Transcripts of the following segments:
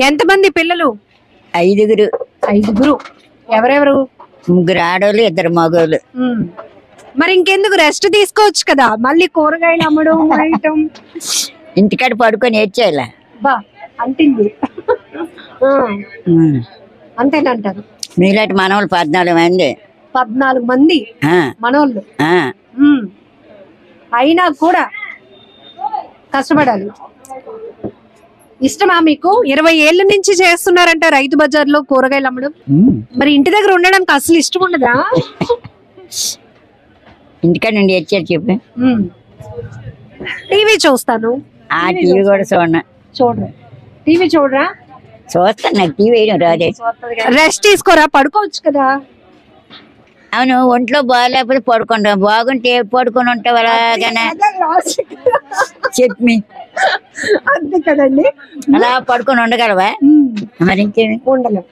ఎంతమంది పిల్లలు? 5. 5. ఎవరెవరు? 3 ఆడోళ్ళు 2 మగోళ్ళు. మరి ఇంకెందుకు రెస్ట్ తీసుకోవచ్చు కదా, మళ్ళీ కూరగాయలు అమ్మడం వేయటం. ఇంటికాడ పడుకొని ఏడ్చేయాల. బా అంటింది. అంతేనంటారు. మీలాంటి మనవాళ్ళు 14 మంది. 14 మంది మనోళ్ళు. అయినా కూడా కష్టపడాలి. ఇష్టమా మీకు? 20 ఏళ్ళ నుంచి చేస్తున్నారంట రైతు బజార్ లో కూరగాయలు అమ్మడం. మరి ఇంటి దగ్గర ఉండడానికి అసలు ఇష్టం ఉండదా? ఇంటికాడ నుండి ఏడ్చారు చెప్పి. టీవీ చూస్తాను. టీవీ కూడా చూడరా? టీవీ చూడరా? చూస్తాను, నాకు టీవీ వేయడం రాదే. రెస్ట్ తీసుకోరా, పడుకోవచ్చు కదా. అవును, ఒంట్లో బాగాలేకపోతే పడుకుంటాం, బాగుంటే పడుకొని ఉంటావు అలాగనే చెప్పి. అంతే కదండి, అలా పడుకొని ఉండగలవా? మరి ఇంకేమి ఉండలేవు.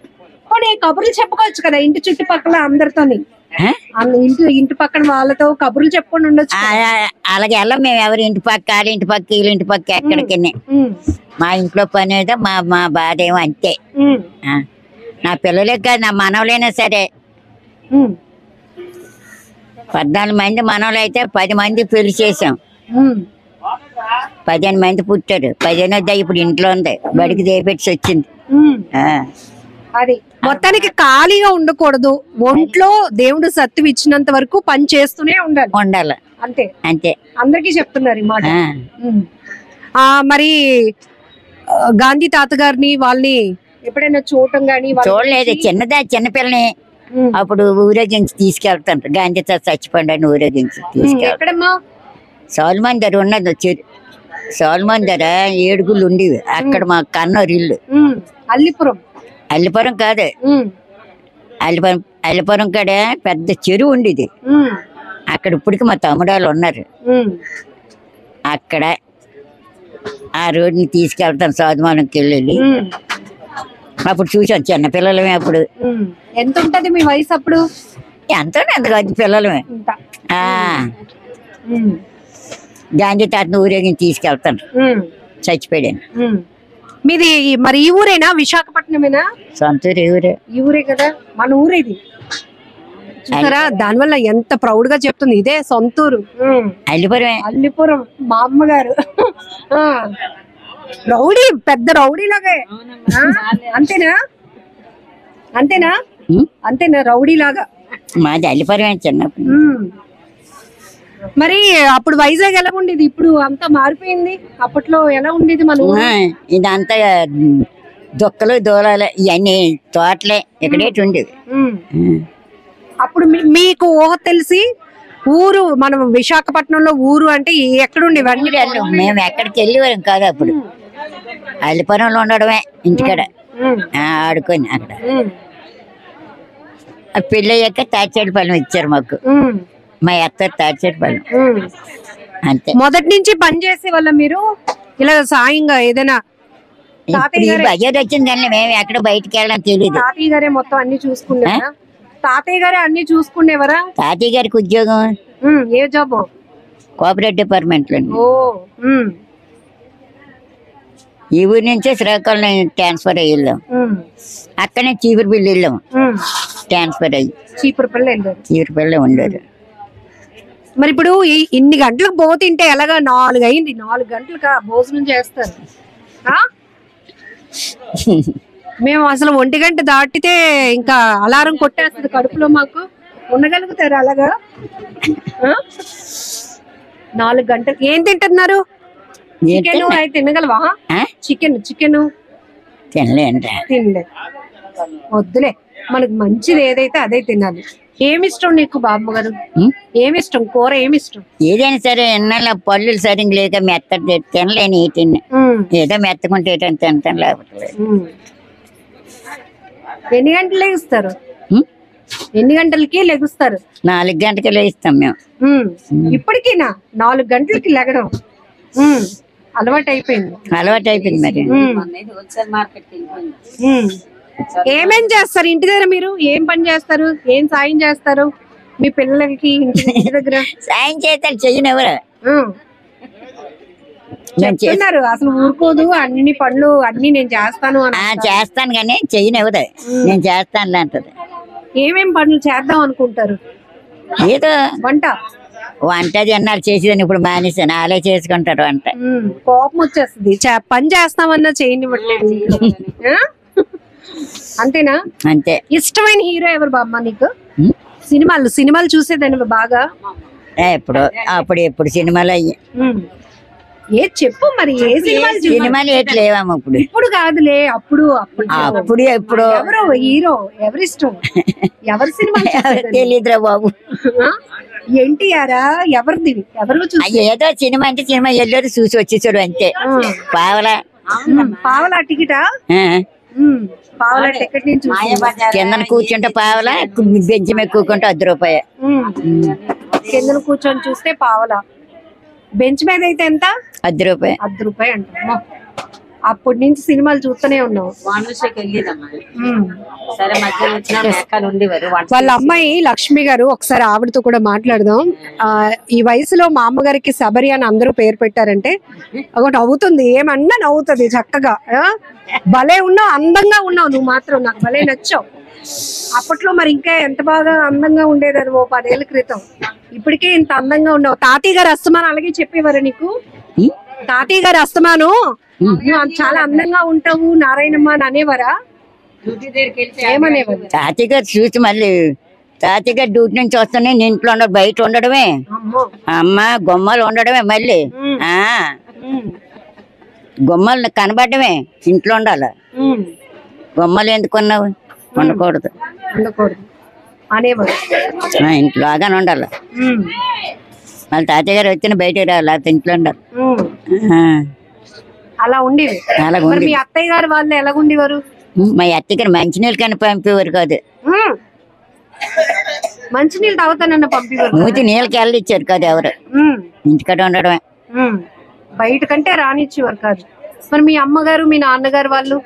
కొన్ని కబుర్లు చెప్పుకోవచ్చు కదా ఇంటి చుట్టుపక్కల అందరితోని. ఇంటి పక్కన వాళ్ళతో కబుర్లు చెప్పుకొని ఉండొచ్చు. అలాగే వెళ్ళం మేము. ఎవరి ఇంటి పక్క, వాళ్ళ ఇంటి పక్క, వీళ్ళ ఇంటి పక్క, ఎక్కడికి. మా ఇంట్లో పని ఏదో మా బాధ ఏమో అంతే. నా పిల్లలే కాదు, నా మనవలైనా సరే. 14 మంది మనవలు అయితే 10 మంది పెళ్లి చేసాం. 15 మంది పుట్టారు. 15 ఇప్పుడు ఇంట్లో ఉంది, బడికి దేపెట్టి వచ్చింది. అది మొత్తానికి ఖాళీగా ఉండకూడదు. ఒంట్లో దేవుడు సత్తువ ఇచ్చినంత వరకు పని చేస్తూనే ఉండాలి. అంతే అంతే. అందరికీ చెప్తున్నారు ఈ మాట. మరి గాంధీ తాత గారిని వాళ్ళని ఎప్పుడైనా చూడటం గానీ? చూడలేదు. చిన్నపిల్లని అప్పుడు ఊరేగించి తీసుకెళ్తాను. గాంధీ తాత చచ్చిపోండి ఊరేగించి తీసుకెళ్తాను. సోల్మాన్ దగ్గర ఉన్నది. సోల్మాన్ దగ్గర 7 గుళ్ళు ఉండేవి. అక్కడ మా కన్నూరు ఇల్లు. అల్లిపురం కాదు, అల్లిపురం కాడ పెద్ద చెరువు ఉండేది. అక్కడ ఇప్పటికి మా తమ్ముడాలు ఉన్నారు. అక్కడ ఆ రోడ్ని తీసుకెళ్తాను సోదమానంకి వెళ్ళి. అప్పుడు చూసాను చిన్నపిల్లలమే. అప్పుడు ఎంత ఉంటది మీ వయసు అప్పుడు? ఎంతో కాదు, పిల్లలమే. గాంధీ తాతను ఊరేగించి తీసుకెళ్తాను. చచ్చిపోయాను. మీది మరి ఈ ఊరేనా? విశాఖపట్నమేనా? సొంతూరు ఊరే. ఈ ఊరే కదా, మన ఊరేది. చూసారా, దానివల్ల ఎంత ప్రౌడ్ గా చెప్తుంది. ఇదే సొంతూరు. అల్లిపురం. మా అమ్మగారు రౌడీ, పెద్ద రౌడీ లాగే. అంతేనా? రౌడీ లాగా. మాది అల్లిపురమే చిన్నప్పుడు. మరి అప్పుడు వైజాగ్ ఎలా ఉండేది? ఇప్పుడు అంతా మారిపోయింది. అప్పట్లో ఎలా ఉండేది మన ఊరు? ఇదంతా దుక్కలు దూలాలు ఇవన్నీ తోటలే ఇక్కడేటి ఉండేది. అప్పుడు మీకు ఊహ తెలిసి ఊరు, మనం విశాఖపట్నంలో ఊరు అంటే ఎక్కడుండేవి? మేము ఎక్కడికి వెళ్ళేవారం కాదు అప్పుడు. అల్లిపురంలో ఉండడమే ఇంటికాడ ఆడుకొని. అక్కడ పెళ్ళి అయ్యాక తాచేటిపాలెం ఇచ్చారు మాకు. మా అత్త తాచేటిపాలెం. అంతే. మొదటి నుంచి పని చేసే వాళ్ళ మీరు? ఇలా సాయంగా ఏదైనా బజార్ వచ్చింది కానీ మేము ఎక్కడ బయటకు వెళ్ళడం తెలియదు. తాతయ్య గారే మొత్తం అన్ని చూసుకునేవారా? తాతయ్య గారే అన్ని చూసుకునేవారా? తాతయ్య గారికి ఉద్యోగం. ఏ జాబ్? కోఆపరేటివ్ డిపార్ట్మెంట్ లో. ఈ ఊరి నుంచే శ్రీకాకుళం ట్రాన్స్ఫర్ అయ్యి వెళ్ళాం. అక్కడనే చీపురుపల్లి వెళ్ళాం ట్రాన్స్ఫర్ అయ్యి. చీపురుపల్లి ఉండేది. మరి ఇప్పుడు ఇన్ని గంటలకు పోతుంటే ఎలాగా? 4 అయింది. 4 గంటలకు భోజనం చేస్తారు. మేము అసలు 1 గంట దాటితే ఇంకా అలారం కొట్టేస్తుంది కడుపులో. మాకు ఉండగలుగుతారు అలాగా? 4 గంటలు ఏం తింటున్నారు? చికెన్ అయితే తినగలవా? చికెన్ తినలే. వద్దులే, మనకు మంచిది ఏదైతే అదే తినాలి. ఏమిష్టం నీకు బాబు గారు? ఏమిష్టం? కూర ఏమిష్టం? ఏదైనా సరే ఎన్నాళ్ళ పళ్ళు సరిగ్గా లేక మెత్త తినలేని తిన్నా. ఏదో మెత్తకుంటే తింటాను, లేకపోతే. ఎన్ని గంటలు లెగుస్తారు? ఎన్ని గంటలకి లెగుస్తారు? 4 గంటలకి లేస్తాం మేము. ఇప్పటికీనా 4 గంటలకి లెగడం అలవాటు అయిపోయింది. మరి. ఏమేం చేస్తారు ఇంటి దగ్గర? మీరు ఏం పని చేస్తారు? ఏం సాయం చేస్తారు మీ పిల్లలకి ఇంటి దగ్గర? సాయం చేస్తారు, చెయ్యను ఎవరు. చెప్తున్నారు అసలు ఊరుకోదు, అన్ని పనులు అన్ని నేను చేస్తాను అని. చేస్తాను కానీ చెయ్యనివ్వదు, నేను చేస్తాను అంటది. ఏమేం పనులు చేద్దాం అనుకుంటారు? ఏదో వంట తిన్నారు చేసేదని ఇప్పుడు మానేసాను, వాళ్ళే చేసుకుంటారు వంట. కోపం వచ్చేస్తుంది, పని చేస్తామన్నా చేయనివ్వట్లేదు. అంతేనా? అంతే. ఇష్టమైన హీరో ఎవరు బామ్మ నీకు? సినిమాలు చూసేదాన్ని బాగా? ఎప్పుడు సినిమాలు అయ్యి ఏ చెప్పు మరి, ఏ సినిమాలు ఏటి లేవమ్మా ఇప్పుడు? ఇప్పుడు కాదులే, అప్పుడు ఎప్పుడు ఎవరు హీరో, ఎవరిష్టం, ఎవరి సినిమా తెలియదురా బాబు. ఎన్టీఆరా? ఎవరిది? ఎవరు? ఏదో సినిమా అంటే సినిమా ఎల్లరు చూసి వచ్చేసాడు అంతే. పావలా టికెటా? పావలా టికెట్ నుంచి కింద కూర్చుంటే పావలా, బెంచ్ మీద కూర్చుంటే ₹10. కింద కూర్చొని చూస్తే పావలా, బెంచ్ మీద అయితే ఎంత? ₹10. ₹10 అంట. అప్పటి నుంచి సినిమాలు చూస్తూనే ఉన్నావు. వాళ్ళ అమ్మాయి లక్ష్మి గారు, ఒకసారి ఆవిడతో కూడా మాట్లాడదాం. ఈ వయసులో మా అమ్మగారికి శబరి అని అందరూ పేరు పెట్టారంటే ఒకటి నవ్వుతుంది, ఏమన్నా నవ్వుతుంది చక్కగా. భలే ఉన్నావు, అందంగా ఉన్నావు నువ్వు మాత్రం, నాకు భలే నచ్చావు. అప్పట్లో మరి ఇంకా ఎంత బాగా అందంగా ఉండేదాన్ని ఓ 10 ఏళ్ల క్రితం. ఇప్పటికే ఇంత అందంగా ఉన్నావు. తాతయ్య గారు అస్తమానం అలాగే చెప్పేవారు నీకు? తాతయ్య గారు అస్తమాను చాలా అందంగా ఉంటావు నారాయణమ్మ అని అనేవారా? ఏమనేవారు? తాతయ్య గారు చూసి మళ్ళీ తాతయ్య గారు డ్యూటీ నుంచి వస్తానే ఇంట్లో ఉండదు, బయట ఉండడమే. అమ్మ గుమ్మలు ఉండడమే, మళ్ళీ గుమ్మలు కనబడమే, ఇంట్లో ఉండాలి. గుమ్మలు ఎందుకున్నావు? ఉండకూడదు అనేవారు. ఇంట్లోగానే ఉండాలి. మళ్ళీ తాతయ్య గారు వచ్చిన బయటకు రావాలి, లేకపోతే ఇంట్లో ఉండాలి. అలా ఉండేవి. మీ అత్తయ్య గారు వాళ్ళు ఎలాగుండేవారు? మా అత్తయ్య గారు మంచినీళ్ళు కానీ పంపేవారు కాదు. మంచినీళ్ళు తాగుతానన్న పంపేవారు? మూతి నీళ్ళకి వెళ్ళిచ్చారు కాదు ఎవరు, ఇంటికాడ ఉండడమే. బయట కంటే రానిచ్చేవారు కాదు. మరి మీ అమ్మగారు మీ నాన్నగారు వాళ్ళు?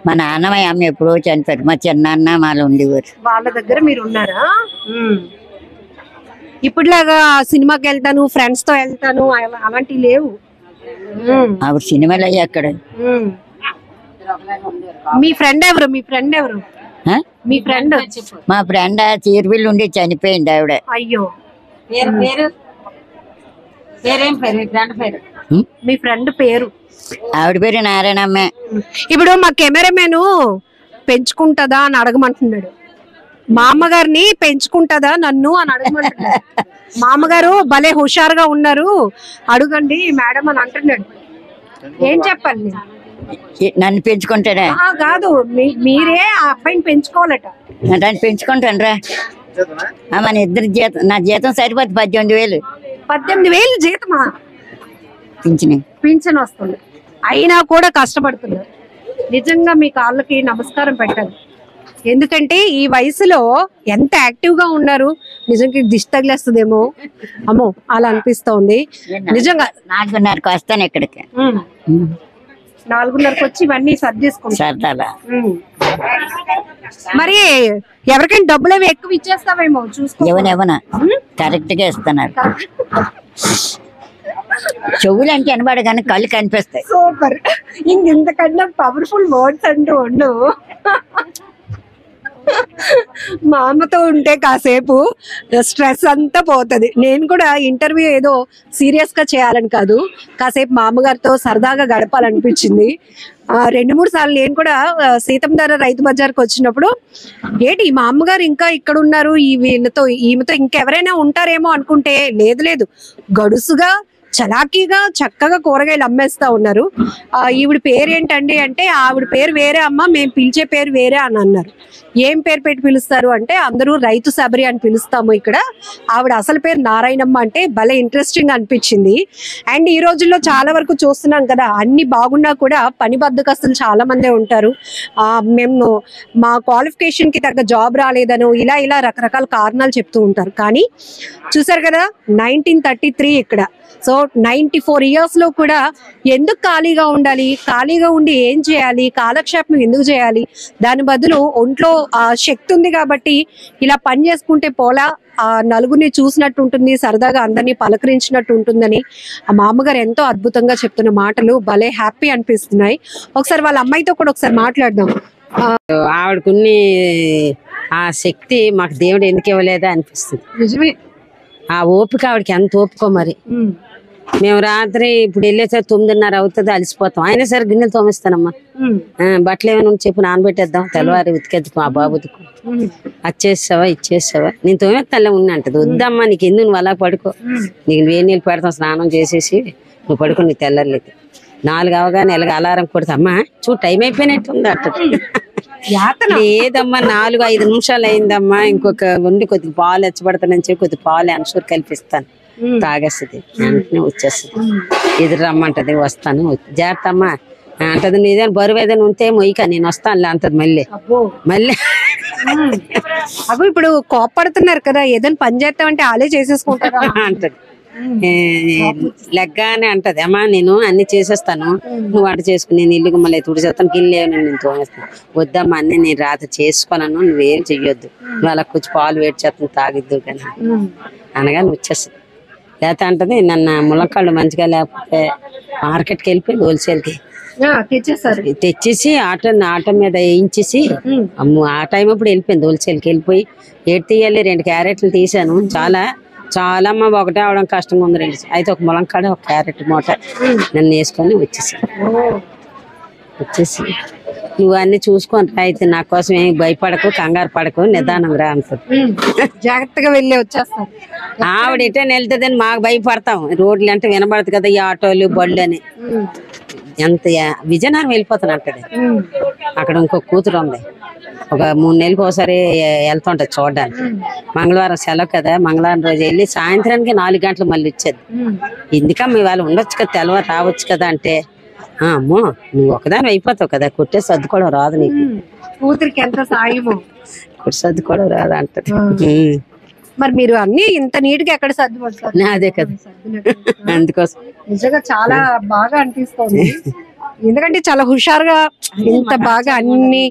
మా నాన్న మా అమ్మ ఎప్పుడో చనిపోయారు, మా చిన్నాన్న వాళ్ళు ఉండేవారు. వాళ్ళ దగ్గర మీరు ఉన్నారా? ఇప్పుడులాగా సినిమాకి వెళ్తాను, ఫ్రెండ్స్ తో వెళ్తాను అలాంటివి లేవు. అప్పుడు సినిమాలు అయ్యి అక్కడ. మీ ఫ్రెండ్ ఎవరు? మీ ఫ్రెండ్? మా ఫ్రెండ్ చీరబిల్లు ఉండి చనిపోయింది ఆవిడ. అయ్యో, మీ ఫ్రెండ్ పేరు? ఆవిడ పేరు నారాయణమ్మే. ఇప్పుడు మా కెమెరామెన్ పెంచుకుంటదా అని అడగమంటున్నాడు. మా అమ్మగారిని పెంచుకుంటదా నన్ను అని అడగమంటున్నాడు. మా అమ్మగారు భలే హుషారుగా ఉన్నారు, అడగండి మేడం అని అంటున్నాడు. ఏం చెప్పాలి? నన్ను పెంచుకుంటాడా? కాదు, మీరే ఆ అబ్బాయిని పెంచుకోవాలట. దాన్ని పెంచుకుంటాను రా. మన ఇద్దరు జీతం, నా జీతం సరిపోద్ది 18,000. 18,000 జీతమా? పింఛన్ వస్తుంది, అయినా కూడా కష్టపడుతున్నారు. నిజంగా మీ కాళ్ళకి నమస్కారం పెట్టాలి. ఎందుకంటే ఈ వయసులో ఎంత యాక్టివ్ గా ఉన్నారు. నిజంగా దిష్టి తగిలేస్తుందేమో, అమ్మో అలా అనిపిస్తోంది నిజంగా. 4:30కి వస్తాను ఇక్కడికి. 4:30కి వచ్చి ఇవన్నీ సర్దేసుకుంటా. మరి ఎవరికైనా డబ్బులు అవి ఎక్కువ ఇచ్చేస్తావేమో చూసుకో. ఎవనా కరెక్ట్ గా ఇస్తున్నారు. చెవులు అంటే అనబడి కానీ కళ్ళు కనిపిస్తాయి. సూపర్. ఇంతకన్నా పవర్ఫుల్ వర్డ్స్ అంటూ ఉండవు. మా అమ్మతో ఉంటే కాసేపు స్ట్రెస్ అంతా పోతుంది. నేను కూడా ఇంటర్వ్యూ ఏదో సీరియస్ గా చేయాలని కాదు, కాసేపు మా అమ్మగారితో సరదాగా గడపాలనిపించింది. 2-3 సార్లు నేను కూడా సీతంధార రైతు బజార్కి వచ్చినప్పుడు ఏంటి మా అమ్మగారు ఇంకా ఇక్కడ ఉన్నారు, ఈమెతో ఇంకెవరైనా ఉంటారేమో అనుకుంటే లేదు, గడుసుగా చలాకీగా చక్కగా కూరగాయలు అమ్మేస్తా ఉన్నారు. ఈవిడ పేరు ఏంటండి అంటే, ఆవిడ పేరు వేరే అమ్మ, మేము పిలిచే పేరు వేరే అని అన్నారు. ఏం పేరు పెట్టి పిలుస్తారు అంటే, అందరూ రైతు శబరి అని పిలుస్తాము ఇక్కడ, ఆవిడ అసలు పేరు నారాయణమ్మ అంటే భలే ఇంట్రెస్టింగ్ అనిపించింది. అండ్ ఈ రోజుల్లో చాలా వరకు చూస్తున్నాం కదా, అన్ని బాగున్నా కూడా పని బద్ధకస్తులు చాలా మందే ఉంటారు. మేము మా క్వాలిఫికేషన్ కి తగ్గ జాబ్ రాలేదనో ఇలా రకరకాల కారణాలు చెప్తూ ఉంటారు. కానీ చూసారు కదా 1933 ఇక్కడ. సో 94 years లో కూడా ఎందుకు ఖాళీగా ఉండాలి, ఖాళీగా ఉండి ఏం చేయాలి, కాలక్షేపం ఎందుకు చేయాలి, దాని బదులు ఒంట్లో ఆ శక్తి ఉంది కాబట్టి ఇలా పని చేసుకుంటే పోలా ఆ నలుగురిని చూసినట్టు ఉంటుంది, సరదాగా అందరినీ పలకరించినట్టు ఉంటుందని ఆ మామగారు ఎంతో అద్భుతంగా చెప్తున్న మాటలు భలే హ్యాపీ అనిపిస్తున్నాయి. ఒకసారి వాళ్ళ అమ్మాయితో కూడా ఒకసారి మాట్లాడదాం. ఆవిడకున్ని ఆ శక్తి మాకు దేవుడు ఎందుకు ఇవ్వలేదా అనిపిస్తుంది. నిజమే, ఆ ఓపిక ఆవిడకి ఎంత ఓపికో మరి. మేము రాత్రి ఇప్పుడు వెళ్ళేసరికి 9:30 అవుతుంది, అలసిపోతాం. అయినా సరే గిన్నెలు తోమిస్తానమ్మా. బట్టలు ఏమైనా ఉంటే చెప్పు నానబెట్టేద్దాం, తెల్లవారి ఉతికేద్దాం. మా బాబు ఉతుకు, అది చేసావా ఇది చేసావా, నేను తోమేస్తానులే ఉన్నా అంటది. వద్దమ్మా నీకు ఎందుకు, నువ్వు అలా పడుకో, నీకు వేడి నీళ్ళు పెడతాం, స్నానం చేసేసి నువ్వు పడుకో, నీ తెల్లర్లేదు. 4 అవగానే ఎలాగ అలారం కొడతా, అమ్మా చూడు టైం అయిపోయినట్టుంది అంటది. లేదమ్మా 4-5 నిమిషాలు అయిందమ్మా, ఇంకొక వండి కొద్దిగా పాలు ఎచ్చబడతానని చెప్పి కొద్దిగా పాలు అన్సూర్ కల్పిస్తాను, తాగేస్తుంది. వెంటనే వచ్చేస్తుంది. ఎదురు రమ్మంటది, వస్తాను. జాగ్రత్త అమ్మా అంటది. ఏదైనా బరువు ఏదైనా ఉంటే మొయ్యక నేను వస్తానులే అంటది. మళ్ళీ అగో ఇప్పుడు కోపడుతున్నారు కదా, ఏదైనా పని చేస్తామంటే వాళ్ళే చేసేసుకుంటారా అంటది. లెగ్గానే అంటది, అమ్మా నేను అన్ని చేసేస్తాను, నువ్వు వంట చేసుకుని నేను ఇల్లు గుమ్మలే తుడిచేస్తాను, గిల్లు నేను తోమేస్తాను. వద్దమ్మా అన్ని నేను రాత్రి చేసుకోను, నువ్వేం చెయ్యొద్దు, నువ్వు అలా కూర్చు పాలు వేడి చేస్తాను తాగిద్దు కానీ అనగా నువ్వు వచ్చేస్తుంది. లేకపోతే అంటది నన్ను ములక్కాళ్ళు మంచిగా లేకపోతే మార్కెట్కి వెళ్ళిపోయింది, హోల్సేల్కి తెచ్చేసి ఆటో మీద వేయించేసి ఆ టైం అప్పుడు వెళ్ళిపోయింది. హోల్సేల్కి వెళ్ళిపోయి ఏడు తీయాలి 2 క్యారెట్లు తీసాను. చాలా అమ్మ ఒకటే అవడం కష్టంగా ఉంది. 2 అయితే ఒక ములంకాడ ఒక క్యారెట్ మూట నన్ను వేసుకొని వచ్చేసి నువ్వు అన్ని చూసుకొని రా, అయితే నా కోసం ఏం భయపడకు, కంగారు పడకు, నిదానం రా అంటుంది. జాగ్రత్తగా వెళ్ళి వచ్చేస్తాం. ఆవిడ ఎటైనా వెళ్తుందని మాకు భయపడతాం. రోడ్లు అంటే వినబడదు కదా, ఈ ఆటోలు బళ్ళు అని. ఎంత విజయనగరం వెళ్ళిపోతాను అంటది. అక్కడ ఇంకో కూతురు ఉంది, ఒక 3 నెలలకు ఒకసారి వెళ్తుంటది చూడడానికి. మంగళవారం సెలవు కదా, మంగళవారం రోజు వెళ్ళి సాయంత్రానికి 4 గంటలు మళ్ళీ వచ్చేది. ఎందుకమ్మా ఇవాళ ఉండొచ్చు కదా, తెల్లవారు రావచ్చు కదా అంటే, అమ్మో నువ్వు ఒకదాని అయిపోతావు కదా, కొట్టే సర్దుకోవడం రాదు నీకు, కూతురికి ఎంత సాయమో, కొట్టి సర్దుకోవడం రాదు అంటది. మరి మీరు అన్ని ఇంత నీట్ గా ఎక్కడ సర్దుపడతారు? అదే కదా, అందుకోసం నిజంగా చాలా బాగా అనిపిస్తుంది. ఎందుకంటే చాలా హుషారుగా ఇంత బాగా అన్ని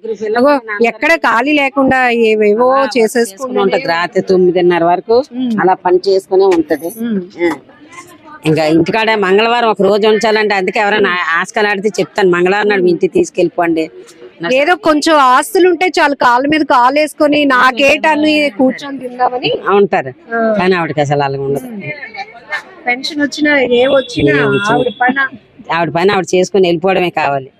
ఎక్కడ ఖాళీ లేకుండా ఏవేవో చేసేసుకుని ఉంటది. రాత్రి 9:30 వరకు అలా పని చేసుకునే ఉంటది. ఇంకా ఇంటికాడ మంగళవారం ఒక రోజు ఉంచాలంటే, అందుకే ఎవరైనా ఆస్కలాడితే చెప్తాను, మంగళవారం నాడు మీ ఇంటికి తీసుకెళ్ళిపోండి. ఏదో కొంచెం ఆస్తులు ఉంటే చాలు, కాళ్ళ మీద కాలు వేసుకొని నాకేటని కూర్చొని తిందామని ఉంటారు. కానీ ఆవిడకి అసలు అలాగ ఉండదు. పెన్షన్ వచ్చినా ఏ వచ్చినా ఆవిడ పని ఆవిడ చేసుకుని వెళ్ళిపోవడమే కావాలి.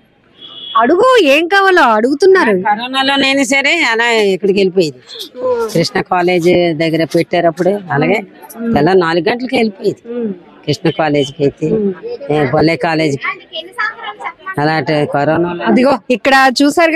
అడుగు ఏం కావాలో అడుగుతున్నారు. కరోనాలోనైనా సరే అలా ఇక్కడికి వెళ్ళిపోయేది. కృష్ణ కాలేజ్ దగ్గర పెట్టారప్పుడు అలాగే తెల్ల 4 గంటలకి వెళ్ళిపోయేది. కృష్ణ కాలేజ్కి అయితే బొల్లే కాలేజ్కి అలాంటి కరోనా. అదిగో ఇక్కడ చూసారు.